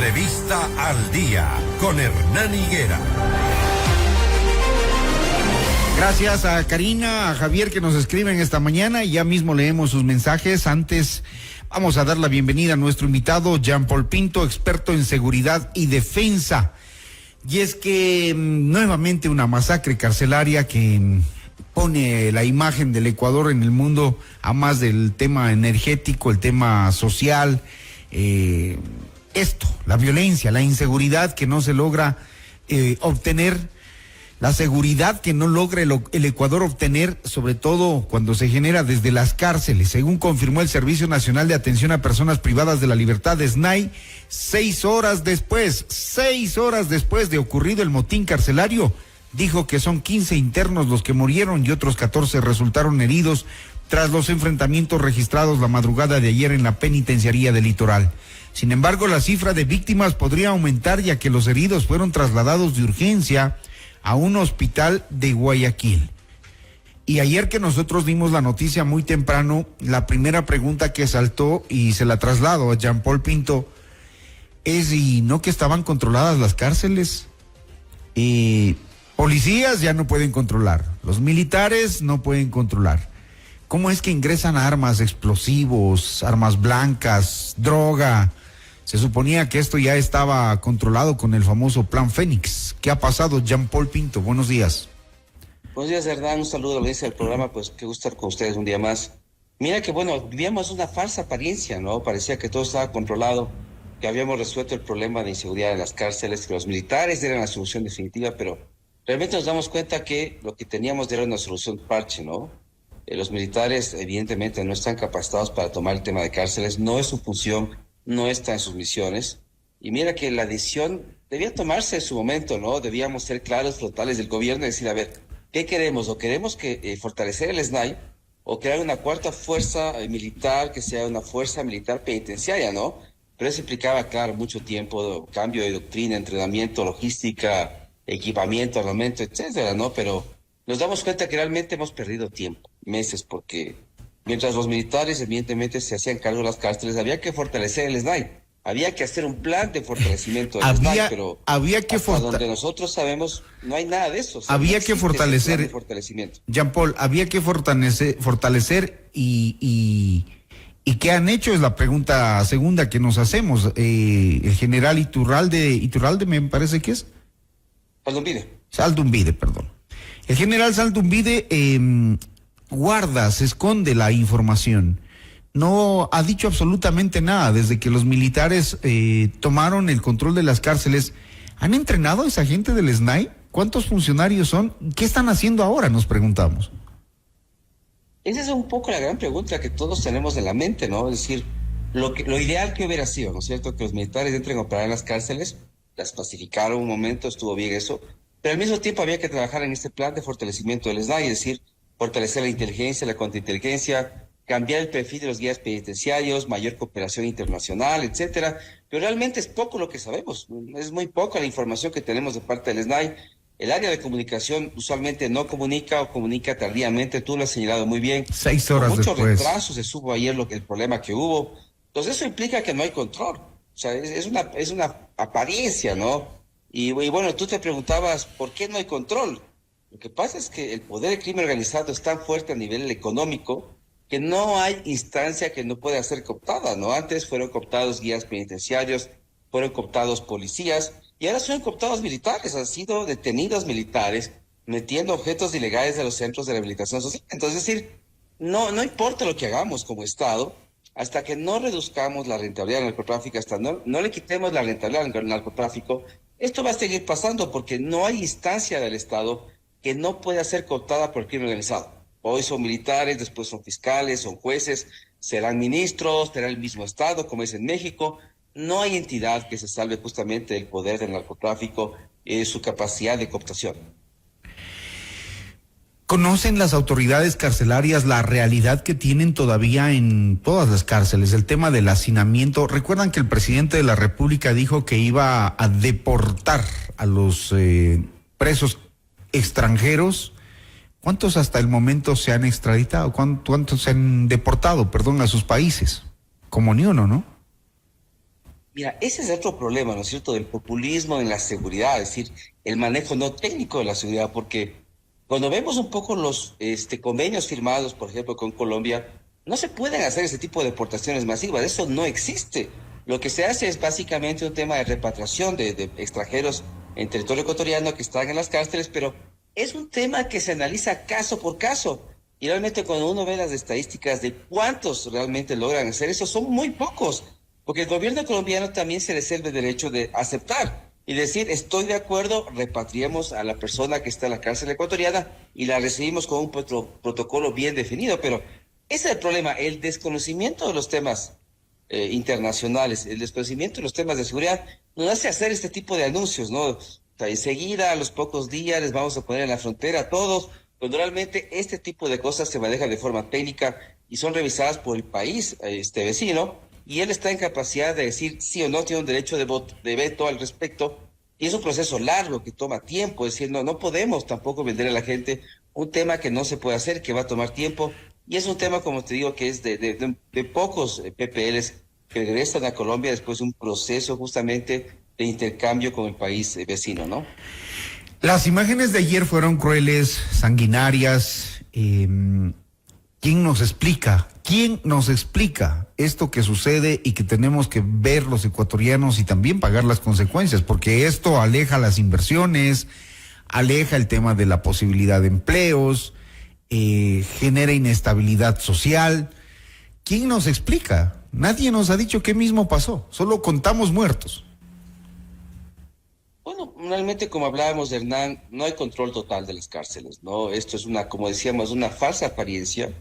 Entrevista al Día con Hernán Higuera. Gracias a Karina, a Javier que nos escriben esta mañana y ya mismo leemos sus mensajes. Antes vamos a dar la bienvenida a nuestro invitado Jean-Paul Pinto, experto en seguridad y defensa. Y es que nuevamente una masacre carcelaria que pone la imagen del Ecuador en el mundo, a más del tema energético, el tema social, la violencia, la inseguridad que no se logra obtener. La seguridad que no logra el Ecuador obtener, sobre todo cuando se genera desde las cárceles, según confirmó el Servicio Nacional de Atención a Personas Privadas de la Libertad, SNAI, 6 horas después de ocurrido el motín carcelario, dijo que son 15 internos los que murieron y otros 14 resultaron heridos tras los enfrentamientos registrados la madrugada de ayer en la penitenciaría del Litoral. Sin embargo, la cifra de víctimas podría aumentar, ya que los heridos fueron trasladados de urgencia a un hospital de Guayaquil. Y ayer que nosotros dimos la noticia muy temprano, la primera pregunta que saltó, y se la traslado a Jean-Paul Pinto, es: ¿y no que estaban controladas las cárceles? Policías ya no pueden controlar, los militares no pueden controlar. ¿Cómo es que ingresan armas, explosivos, armas blancas, droga? Se suponía que esto ya estaba controlado con el famoso Plan Fénix. ¿Qué ha pasado, Jean-Paul Pinto? Buenos días. Buenos días, Hernán. Un saludo a la audiencia del programa. Pues qué gusto estar con ustedes un día más. Mira que, vivíamos una falsa apariencia, ¿no? Parecía que todo estaba controlado, que habíamos resuelto el problema de inseguridad en las cárceles, que los militares eran la solución definitiva, pero realmente nos damos cuenta que lo que teníamos era una solución parche, ¿no? Los militares, evidentemente, no están capacitados para tomar el tema de cárceles, no es su función, no está en sus misiones. Y mira que la decisión debía tomarse en su momento, ¿no? Debíamos ser claros, frontales del gobierno y decir, a ver, ¿qué queremos? ¿O queremos fortalecer el SNAI o crear una cuarta fuerza militar que sea una fuerza militar penitenciaria, ¿no? Pero eso implicaba, claro, mucho tiempo, cambio de doctrina, entrenamiento, logística, equipamiento, armamento, etcétera, ¿no? Pero nos damos cuenta que realmente hemos perdido tiempo, meses, porque mientras los militares evidentemente se hacían cargo de las cárceles, había que fortalecer el SNAI, había que hacer un plan de fortalecimiento del SNAI, pero hasta donde nosotros sabemos no hay nada de eso. O sea, había no que fortalecer, Jean-Paul, había que fortalecer y ¿qué han hecho? Es la pregunta segunda que nos hacemos. El general Iturralde me parece que es. Saldumbide, perdón. El general Saldumbide se esconde la información. No ha dicho absolutamente nada desde que los militares tomaron el control de las cárceles. ¿Han entrenado a esa gente del SNAI? ¿Cuántos funcionarios son? ¿Qué están haciendo ahora? Nos preguntamos. Esa es un poco la gran pregunta que todos tenemos en la mente, ¿no? Es decir, lo ideal que hubiera sido, ¿no es cierto? Que los militares entren a operar en las cárceles, las pacificaron un momento, estuvo bien eso, pero al mismo tiempo había que trabajar en este plan de fortalecimiento del SNAI, es decir, fortalecer la inteligencia, la contrainteligencia, cambiar el perfil de los guías penitenciarios, mayor cooperación internacional, etcétera. Pero realmente es poco lo que sabemos, es muy poca la información que tenemos de parte del SNAI. El área de comunicación usualmente no comunica o comunica tardíamente, tú lo has señalado muy bien. 6 horas con después. Mucho retraso se supo ayer el problema que hubo. Entonces eso implica que no hay control. O sea, es una apariencia, ¿no? Y bueno, tú te preguntabas, ¿por qué no hay control? Lo que pasa es que el poder del crimen organizado es tan fuerte a nivel económico que no hay instancia que no pueda ser cooptada, ¿no? Antes fueron cooptados guías penitenciarios, fueron cooptados policías, y ahora son cooptados militares, han sido detenidos militares metiendo objetos ilegales de los centros de rehabilitación social. Entonces, es decir, no importa lo que hagamos como Estado, hasta que no reduzcamos la rentabilidad del narcotráfico, hasta no le quitemos la rentabilidad al narcotráfico, esto va a seguir pasando porque no hay instancia del Estado que no pueda ser cooptada por el crimen organizado. Hoy son militares, después son fiscales, son jueces, serán ministros, será el mismo Estado, como es en México. No hay entidad que se salve justamente del poder del narcotráfico y su capacidad de cooptación. ¿Conocen las autoridades carcelarias la realidad que tienen todavía en todas las cárceles? El tema del hacinamiento. ¿Recuerdan que el presidente de la República dijo que iba a deportar a los presos extranjeros? ¿Cuántos hasta el momento se han extraditado? ¿Cuántos se han deportado, a sus países? Como ni uno, ¿no? Mira, ese es otro problema, ¿no es cierto?, del populismo en la seguridad, es decir, el manejo no técnico de la seguridad, porque cuando vemos un poco los convenios firmados, por ejemplo, con Colombia, no se pueden hacer ese tipo de deportaciones masivas, eso no existe. Lo que se hace es básicamente un tema de repatriación de extranjeros en territorio ecuatoriano que están en las cárceles, pero es un tema que se analiza caso por caso. Y realmente cuando uno ve las estadísticas de cuántos realmente logran hacer eso, son muy pocos, porque el gobierno colombiano también se reserva el derecho de aceptar y decir, estoy de acuerdo, repatriemos a la persona que está en la cárcel ecuatoriana y la recibimos con un protocolo bien definido. Pero ese es el problema, el desconocimiento de los temas internacionales, el desconocimiento de los temas de seguridad nos hace hacer este tipo de anuncios, ¿no? O sea, enseguida, a los pocos días, les vamos a poner en la frontera a todos, cuando realmente este tipo de cosas se manejan de forma técnica y son revisadas por el país, vecino, y él está en capacidad de decir sí o no, tiene un derecho de veto al respecto, y es un proceso largo que toma tiempo, es decir, no podemos tampoco vender a la gente un tema que no se puede hacer, que va a tomar tiempo, y es un tema, como te digo, que es de pocos PPLs que regresan a Colombia después de un proceso justamente de intercambio con el país vecino, ¿no? Las imágenes de ayer fueron crueles, sanguinarias. ¿Quién nos explica? ¿Quién nos explica esto que sucede y que tenemos que ver los ecuatorianos y también pagar las consecuencias? Porque esto aleja las inversiones, aleja el tema de la posibilidad de empleos, genera inestabilidad social. ¿Quién nos explica? Nadie nos ha dicho qué mismo pasó, solo contamos muertos. Bueno, realmente, como hablábamos de Hernán, no hay control total de las cárceles, ¿no? Esto es como decíamos, una falsa apariencia.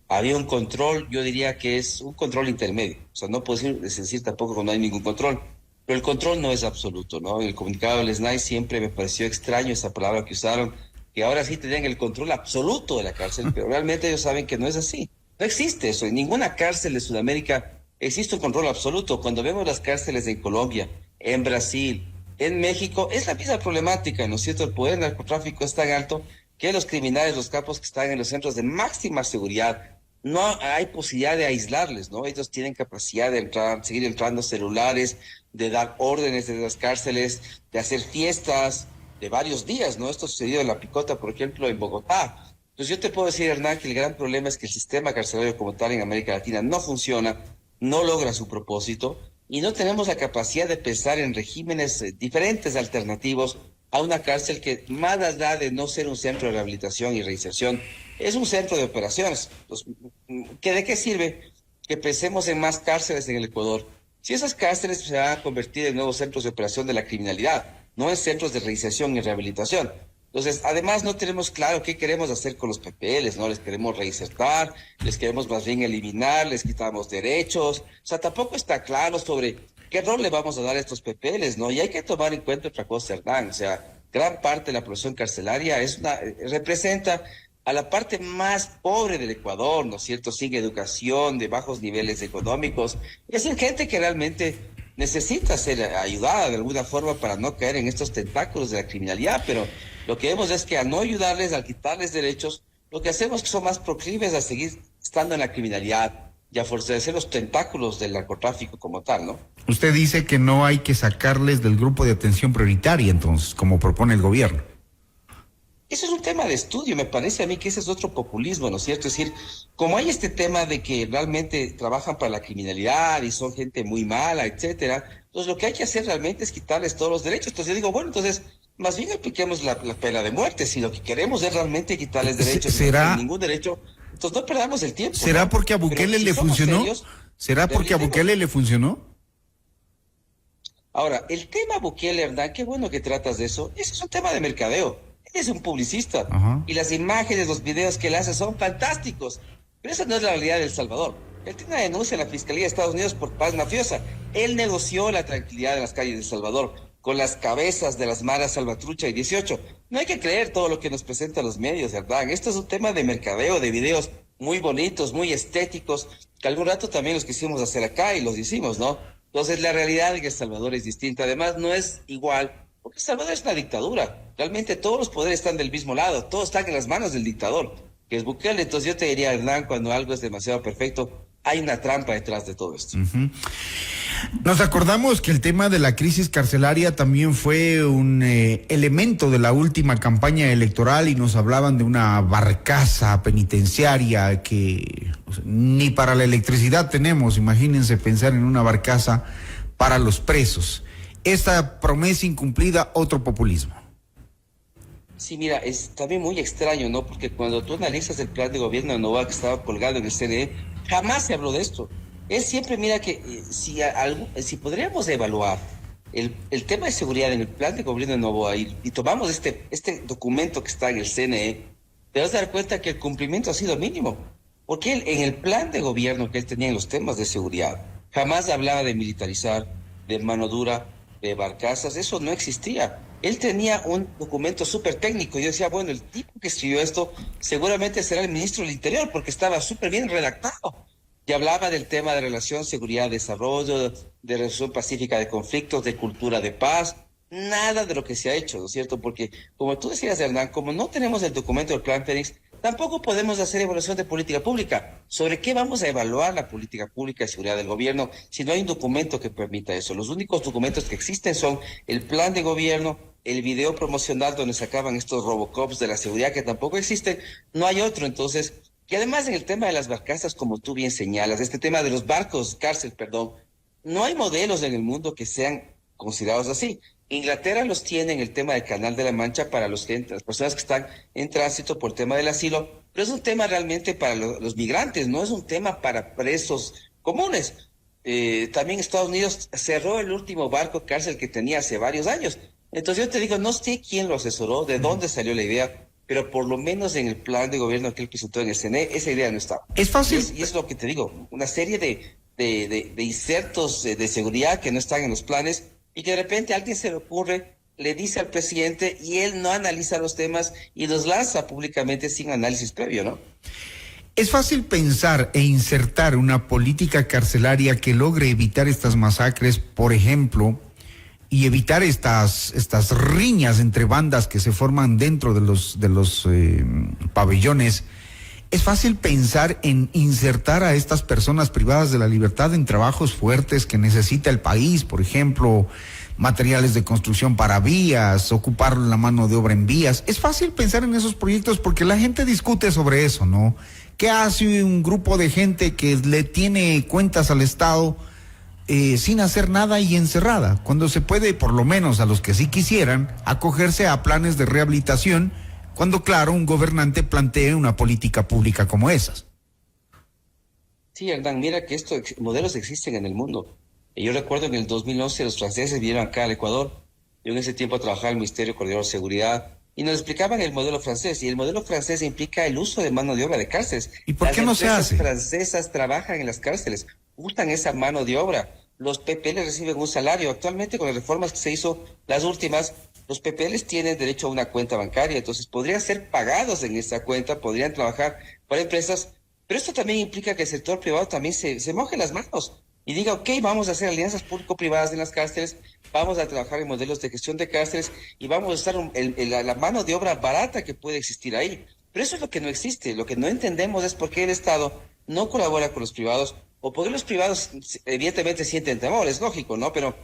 Había un control, yo diría que es un control intermedio. O sea, no puedo decir tampoco que no hay ningún control, pero el control no es absoluto, ¿no? En el comunicado del SNAI siempre me pareció extraño esa palabra que usaron, que ahora sí tenían el control absoluto de la cárcel, pero realmente ellos saben que no es así. No existe eso. En ninguna cárcel de Sudamérica existe un control absoluto. Cuando vemos las cárceles en Colombia, en Brasil, en México, es la misma problemática, ¿no es cierto? El poder del narcotráfico es tan alto que los criminales, los capos que están en los centros de máxima seguridad, no hay posibilidad de aislarles, ¿no? Ellos tienen capacidad de entrar, seguir entrando celulares, de dar órdenes desde las cárceles, de hacer fiestas de varios días, ¿no? Esto ha sucedido en La Picota, por ejemplo, en Bogotá. Entonces yo te puedo decir, Hernán, que el gran problema es que el sistema carcelario como tal en América Latina no funciona, no logra su propósito, y no tenemos la capacidad de pensar en regímenes diferentes, alternativos a una cárcel que, más allá de no ser un centro de rehabilitación y reinserción, es un centro de operaciones. Entonces, ¿de qué sirve que pensemos en más cárceles en el Ecuador si esas cárceles se van a convertir en nuevos centros de operación de la criminalidad, no en centros de reinserción y rehabilitación? Entonces, además no tenemos claro qué queremos hacer con los PPLs, ¿no? Les queremos reinsertar, les queremos más bien eliminar, les quitamos derechos. O sea, tampoco está claro sobre qué rol le vamos a dar a estos PPLs, ¿no? Y hay que tomar en cuenta otra cosa, Hernán. O sea, gran parte de la población carcelaria representa a la parte más pobre del Ecuador, ¿no es cierto? Sin educación, de bajos niveles económicos. Es gente que realmente necesita ser ayudada de alguna forma para no caer en estos tentáculos de la criminalidad, pero lo que vemos es que al no ayudarles, al quitarles derechos, lo que hacemos es que son más proclives a seguir estando en la criminalidad y a fortalecer los tentáculos del narcotráfico como tal, ¿no? Usted dice que no hay que sacarles del grupo de atención prioritaria, entonces, como propone el gobierno. Eso es un tema de estudio, me parece a mí que ese es otro populismo, ¿no es cierto? Es decir, como hay este tema de que realmente trabajan para la criminalidad y son gente muy mala, etcétera, entonces lo que hay que hacer realmente es quitarles todos los derechos. Entonces yo digo, bueno, entonces más bien apliquemos la pena de muerte. Si lo que queremos es realmente quitarles derechos, ¿será? No ningún derecho, entonces no perdamos el tiempo. ¿Será ¿no? porque a Bukele le funcionó? Serios, ¿Será porque a Bukele le funcionó? Ahora, el tema Bukele, ¿verdad? Qué bueno que tratas de eso. Ese es un tema de mercadeo. Él es un publicista. Ajá. Y las imágenes, los videos que él hace son fantásticos. Pero esa no es la realidad de El Salvador. Él tiene una denuncia en la Fiscalía de Estados Unidos por paz mafiosa. Él negoció la tranquilidad de las calles de El Salvador con las cabezas de las maras Salvatrucha y 18. No hay que creer todo lo que nos presentan los medios, ¿verdad? Esto es un tema de mercadeo, de videos muy bonitos, muy estéticos, que algún rato también los quisimos hacer acá y los hicimos, ¿no? Entonces la realidad en El Salvador es distinta. Además, no es igual, porque El Salvador es una dictadura. Realmente todos los poderes están del mismo lado, todos están en las manos del dictador, que es Bukele. Entonces yo te diría, Hernán, cuando algo es demasiado perfecto, hay una trampa detrás de todo esto. Nos acordamos que el tema de la crisis carcelaria también fue un elemento de la última campaña electoral y nos hablaban de una barcaza penitenciaria que ni para la electricidad tenemos. Imagínense pensar en una barcaza para los presos. Esta promesa incumplida, otro populismo. Sí, mira, es también muy extraño, ¿no? Porque cuando tú analizas el plan de gobierno de Novoa que estaba colgado en el CNE, jamás se habló de esto. Él siempre mira que si podríamos evaluar el tema de seguridad en el plan de gobierno de Novoa y tomamos este documento que está en el CNE, te vas a dar cuenta que el cumplimiento ha sido mínimo. Porque él, en el plan de gobierno que él tenía en los temas de seguridad, jamás hablaba de militarizar, de mano dura, de barcazas, eso no existía. Él tenía un documento súper técnico. Yo decía, bueno, el tipo que escribió esto seguramente será el ministro del Interior porque estaba súper bien redactado. Y hablaba del tema de relación, seguridad, desarrollo, de resolución pacífica de conflictos, de cultura de paz. Nada de lo que se ha hecho, ¿no es cierto? Porque, como tú decías, Hernán, como no tenemos el documento del Plan Fénix, tampoco podemos hacer evaluación de política pública. ¿Sobre qué vamos a evaluar la política pública de seguridad del gobierno si no hay un documento que permita eso? Los únicos documentos que existen son el plan de gobierno, el video promocional donde sacaban estos Robocops de la seguridad que tampoco existen, no hay otro. Entonces, y además en el tema de las barcazas, como tú bien señalas, este tema de los barcos, cárcel, perdón, no hay modelos en el mundo que sean considerados así. Inglaterra los tiene en el tema del Canal de la Mancha para las personas que están en tránsito por el tema del asilo, pero es un tema realmente para los migrantes, no es un tema para presos comunes. También Estados Unidos cerró el último barco cárcel que tenía hace varios años. Entonces yo te digo, no sé quién lo asesoró, de dónde salió la idea, pero por lo menos en el plan de gobierno que él presentó en el CNE, esa idea no estaba. Es fácil. Y es lo que te digo, una serie de insertos de seguridad que no están en los planes y que de repente a alguien se le ocurre, le dice al presidente y él no analiza los temas y los lanza públicamente sin análisis previo, ¿no? Es fácil pensar e insertar una política carcelaria que logre evitar estas masacres, por ejemplo, y evitar estas riñas entre bandas que se forman dentro de los pabellones. Es fácil pensar en insertar a estas personas privadas de la libertad en trabajos fuertes que necesita el país, por ejemplo, materiales de construcción para vías, ocupar la mano de obra en vías. Es fácil pensar en esos proyectos porque la gente discute sobre eso, ¿no? ¿Qué hace un grupo de gente que le tiene cuentas al Estado sin hacer nada y encerrada, cuando se puede, por lo menos a los que sí quisieran, acogerse a planes de rehabilitación, cuando claro, un gobernante plantee una política pública como esas? Sí, Hernán, mira que estos modelos existen en el mundo. Y yo recuerdo en el 2011 los franceses vinieron acá al Ecuador. Yo en ese tiempo trabajaba en el Ministerio Coordinador de Seguridad y nos explicaban el modelo francés. Y el modelo francés implica el uso de mano de obra de cárceles. ¿Y por qué no se hace? Las empresas francesas trabajan en las cárceles, usan esa mano de obra. Los PPL reciben un salario. Actualmente, con las reformas que se hizo, las últimas, los PPLs tienen derecho a una cuenta bancaria, entonces podrían ser pagados en esa cuenta, podrían trabajar para empresas, pero esto también implica que el sector privado también se moje las manos y diga, ok, vamos a hacer alianzas público-privadas en las cárceles, vamos a trabajar en modelos de gestión de cárceles y vamos a usar la mano de obra barata que puede existir ahí. Pero eso es lo que no existe. Lo que no entendemos es por qué el Estado no colabora con los privados, o porque los privados evidentemente sienten temor, es lógico, ¿no? Pero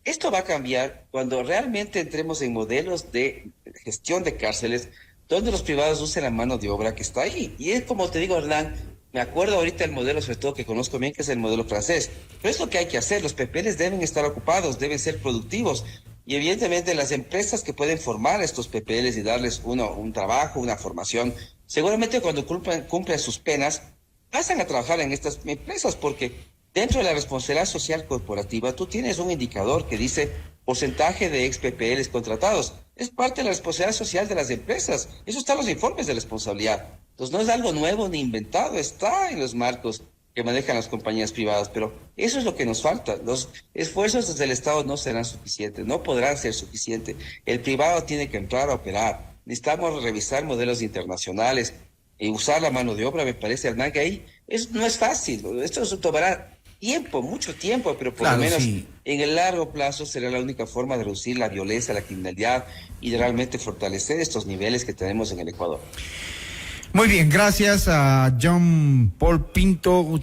esto va a cambiar cuando realmente entremos en modelos de gestión de cárceles donde los privados usen la mano de obra que está ahí. Y es como te digo, Hernán, me acuerdo ahorita del modelo, sobre todo que conozco bien, que es el modelo francés. Pero es lo que hay que hacer, los PPLs deben estar ocupados, deben ser productivos. Y evidentemente las empresas que pueden formar a estos PPLs y darles un trabajo, una formación, seguramente cuando cumplen sus penas, pasan a trabajar en estas empresas porque dentro de la responsabilidad social corporativa tú tienes un indicador que dice porcentaje de ex PPLs contratados. Es parte de la responsabilidad social de las empresas. Eso está en los informes de responsabilidad. Entonces no es algo nuevo ni inventado, está en los marcos que manejan las compañías privadas, pero eso es lo que nos falta. Los esfuerzos desde el Estado no serán suficientes, no podrán ser suficientes. El privado tiene que entrar a operar. Necesitamos revisar modelos internacionales y usar la mano de obra, me parece, Hernán, que ahí no es fácil. Esto tomará tiempo, mucho tiempo, pero por lo menos sí, en el largo plazo será la única forma de reducir la violencia, la criminalidad y de realmente fortalecer estos niveles que tenemos en el Ecuador. Muy bien, gracias a Jean Paul Pinto,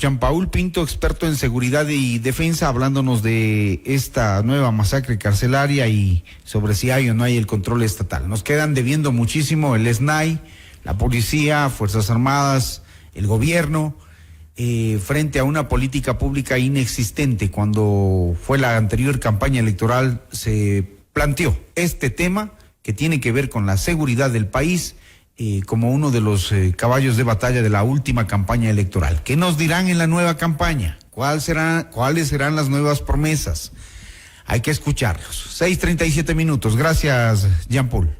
experto en seguridad y defensa, hablándonos de esta nueva masacre carcelaria y sobre si hay o no hay el control estatal. Nos quedan debiendo muchísimo el SNAI, la policía, Fuerzas Armadas, el gobierno, frente a una política pública inexistente. Cuando fue la anterior campaña electoral se planteó este tema que tiene que ver con la seguridad del país, como uno de los caballos de batalla de la última campaña electoral. ¿Qué nos dirán en la nueva campaña? ¿Cuáles serán las nuevas promesas? Hay que escucharlos. 6:37. Gracias, Jean Paul.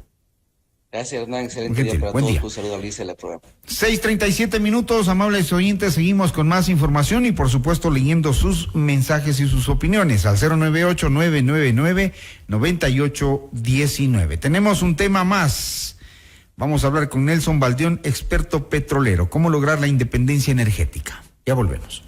Gracias, Hernán. Excelente día para todos. Un saludo a Luis en el programa. 6:37, amables oyentes. Seguimos con más información y, por supuesto, leyendo sus mensajes y sus opiniones al 098-999-9819. Tenemos un tema más. Vamos a hablar con Nelson Baldión, experto petrolero. ¿Cómo lograr la independencia energética? Ya volvemos.